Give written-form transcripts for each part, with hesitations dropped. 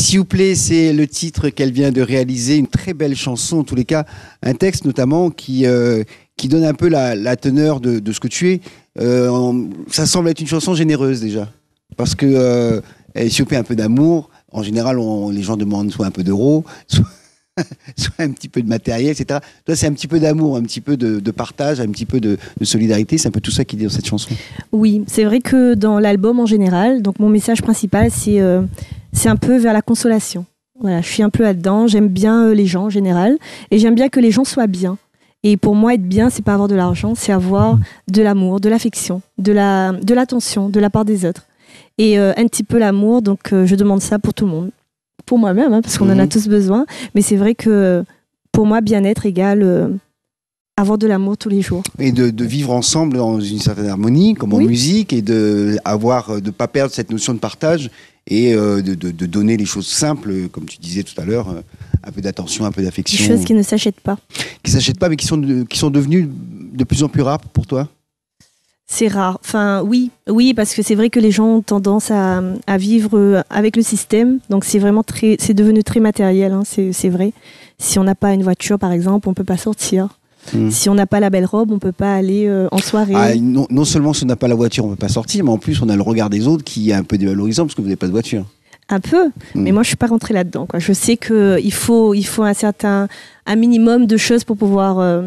S'il vous plaît, c'est le titre qu'elle vient de réaliser, une très belle chanson, en tous les cas, un texte notamment qui donne un peu la teneur de ce que tu es. Ça semble être une chanson généreuse déjà, parce que elle est un peu d'amour. En général, les gens demandent soit un peu d'euros, soit un petit peu de matériel, etc. Toi, c'est un petit peu d'amour, un petit peu de partage, un petit peu de solidarité. C'est un peu tout ça qui est dans cette chanson. Oui, c'est vrai que dans l'album en général, donc mon message principal, c'est un peu vers la consolation. Voilà, je suis un peu là-dedans. J'aime bien les gens en général, et j'aime bien que les gens soient bien. Et pour moi, être bien, c'est pas avoir de l'argent, c'est avoir de l'amour, de l'affection, de l'attention de la part des autres. Et un petit peu l'amour, donc je demande ça pour tout le monde. Pour moi-même, hein, parce qu'on en a tous besoin. Mais c'est vrai que pour moi, bien-être égale avoir de l'amour tous les jours. Et de vivre ensemble dans une certaine harmonie, comme en musique, et de pas perdre cette notion de partage, et de donner les choses simples, comme tu disais tout à l'heure, un peu d'attention, un peu d'affection. Des choses qui ne s'achètent pas. Qui ne s'achètent pas, mais qui sont devenues de plus en plus rares pour toi? C'est rare. Enfin, oui, parce que c'est vrai que les gens ont tendance à vivre avec le système. Donc, c'est devenu très matériel, hein, c'est vrai. Si on n'a pas une voiture, par exemple, on ne peut pas sortir. Si on n'a pas la belle robe, on ne peut pas aller en soirée. Non seulement si on n'a pas la voiture, on ne peut pas sortir, mais en plus, on a le regard des autres qui est un peu dévalorisant parce que vous n'avez pas de voiture. Un peu, mais moi je suis pas rentrée là-dedans, quoi. Je sais qu'il faut un minimum de choses pour pouvoir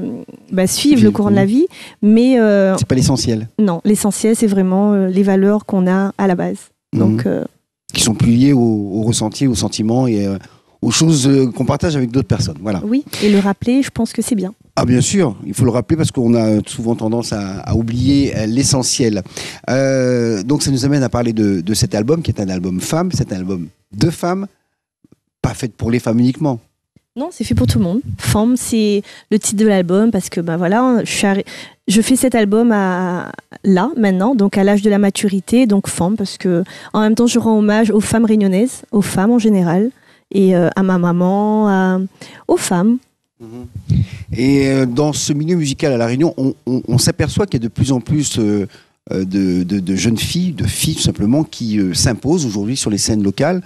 suivre le courant de la vie, mais c'est pas l'essentiel. Non, l'essentiel c'est vraiment les valeurs qu'on a à la base. Donc qui sont plus liées au ressenti, aux sentiments et aux choses qu'on partage avec d'autres personnes. Voilà. Oui, et le rappeler, je pense que c'est bien. Ah bien sûr, il faut le rappeler parce qu'on a souvent tendance à oublier l'essentiel. Donc ça nous amène à parler de cet album qui est un album femme, c'est un album de femmes, pas fait pour les femmes uniquement. Non, c'est fait pour tout le monde. Femme, c'est le titre de l'album parce que voilà, je fais cet album là maintenant, donc à l'âge de la maturité, donc femme parce que en même temps je rends hommage aux femmes réunionnaises, aux femmes en général et à ma maman, aux femmes. Et dans ce milieu musical à La Réunion, on s'aperçoit qu'il y a de plus en plus de jeunes filles, de filles tout simplement, qui s'imposent aujourd'hui sur les scènes locales,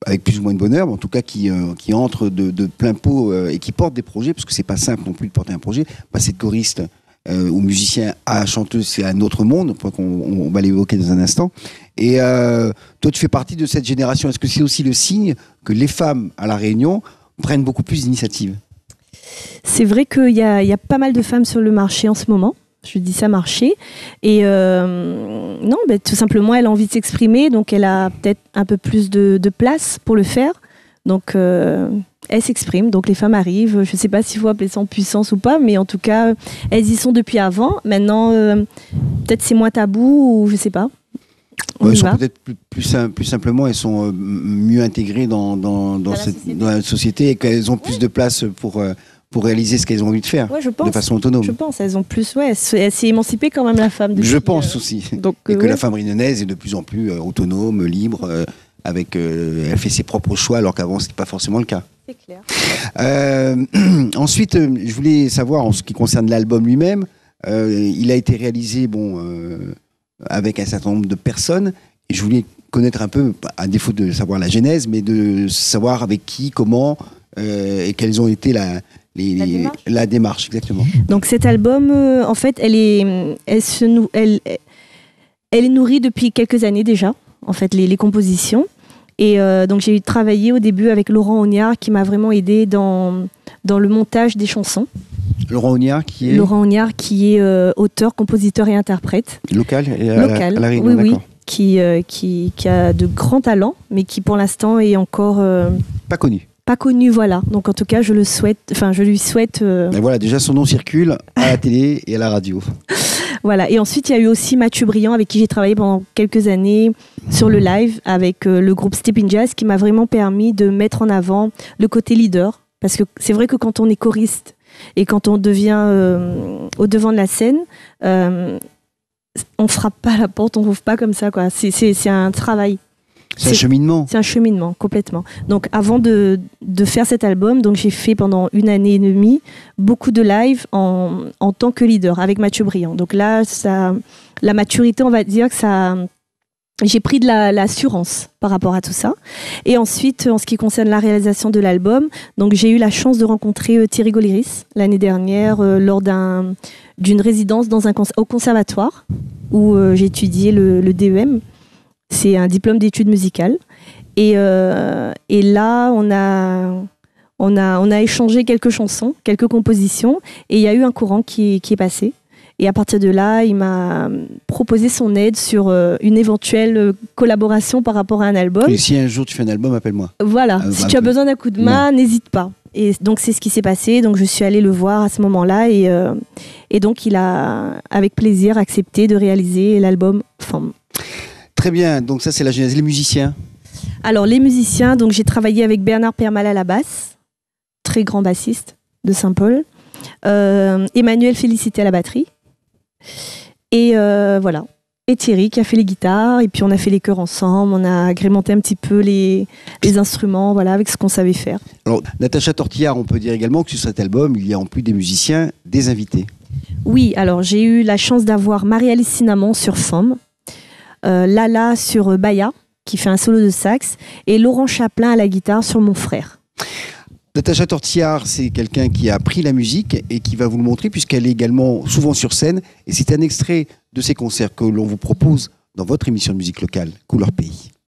avec plus ou moins de bonheur, mais en tout cas qui entrent de plein pot et qui portent des projets, parce que c'est pas simple non plus de porter un projet. Passer de choriste ou musicien à chanteuse, c'est un autre monde, on va l'évoquer dans un instant. Et toi, tu fais partie de cette génération. Est-ce que c'est aussi le signe que les femmes à La Réunion prennent beaucoup plus d'initiatives? C'est vrai qu'il y a pas mal de femmes sur le marché en ce moment. Je dis ça, marché. Et non, tout simplement, elle a envie de s'exprimer, donc elle a peut-être un peu plus de place pour le faire. Donc, elle s'exprime, donc les femmes arrivent. Je ne sais pas s'il faut appeler ça en puissance ou pas, mais en tout cas, elles y sont depuis avant. Maintenant, peut-être c'est moins tabou, ou je ne sais pas. Elles sont peut-être plus simplement, elles sont mieux intégrées dans la société et qu'elles ont plus de place pour réaliser ce qu'elles ont envie de faire de façon autonome. Je pense, elles ont plus, elle s'est émancipée quand même, la femme. Je pense aussi. Donc, et que la femme réunionnaise est de plus en plus autonome, libre, elle fait ses propres choix, alors qu'avant c'était pas forcément le cas. C'est clair. Ensuite, je voulais savoir en ce qui concerne l'album lui-même, il a été réalisé avec un certain nombre de personnes, et je voulais connaître un peu, à défaut de savoir la genèse, mais de savoir avec qui, comment et quelles ont été la démarche, exactement. Donc cet album, en fait, elle est nourrie depuis quelques années déjà, en fait, les compositions. Et donc j'ai travaillé au début avec Laurent Ognard qui m'a vraiment aidé dans le montage des chansons. Laurent Ognard qui est auteur, compositeur et interprète. Local à La Réunion, oui, qui a de grands talents, mais qui pour l'instant est encore pas connu. Pas connu, voilà. Donc en tout cas, je lui souhaite. Mais voilà, déjà son nom circule à la télé et à la radio. Voilà. Et ensuite, il y a eu aussi Mathieu Briand, avec qui j'ai travaillé pendant quelques années sur le live avec le groupe Steppin' Jazz, qui m'a vraiment permis de mettre en avant le côté leader. Parce que c'est vrai que quand on est choriste et quand on devient au devant de la scène, on frappe pas à la porte, on ouvre pas comme ça, quoi. C'est un travail. C'est un cheminement. C'est un cheminement, complètement. Donc, avant de faire cet album, donc j'ai fait pendant 1 année et demie beaucoup de live en tant que leader avec Mathieu Briand. Donc là, la maturité, on va dire que ça J'ai pris de l'assurance par rapport à tout ça. Et ensuite, en ce qui concerne la réalisation de l'album, donc j'ai eu la chance de rencontrer Thierry Golleris l'année dernière lors d'une résidence au conservatoire où j'ai étudié le DEM. C'est un diplôme d'études musicales. Et là, on a échangé quelques chansons, quelques compositions, et il y a eu un courant qui est passé. Et à partir de là, il m'a proposé son aide sur une éventuelle collaboration par rapport à un album. Et si un jour tu fais un album, appelle-moi. Voilà, si tu as besoin d'un coup de main, n'hésite pas. Et donc c'est ce qui s'est passé. Donc je suis allée le voir à ce moment-là et donc il a avec plaisir accepté de réaliser l'album Femme. Très bien. Donc ça c'est la genèse. Les musiciens. Alors les musiciens, donc j'ai travaillé avec Bernard Permal à la basse, très grand bassiste de Saint-Paul. Emmanuel Félicité à la batterie. Et voilà. Et Thierry qui a fait les guitares, et puis on a fait les chœurs ensemble, on a agrémenté un petit peu les instruments, voilà, avec ce qu'on savait faire. Alors, Natacha Tortillard, on peut dire également que sur cet album, il y a en plus des musiciens, des invités. Oui, alors j'ai eu la chance d'avoir Marie-Alice Cinnamon sur Femme, Lala sur Baya, qui fait un solo de sax, et Laurent Chaplin à la guitare sur Mon Frère. Natacha Tortillard, c'est quelqu'un qui a appris la musique et qui va vous le montrer puisqu'elle est également souvent sur scène. Et c'est un extrait de ces concerts que l'on vous propose dans votre émission de musique locale, Couleur Pays.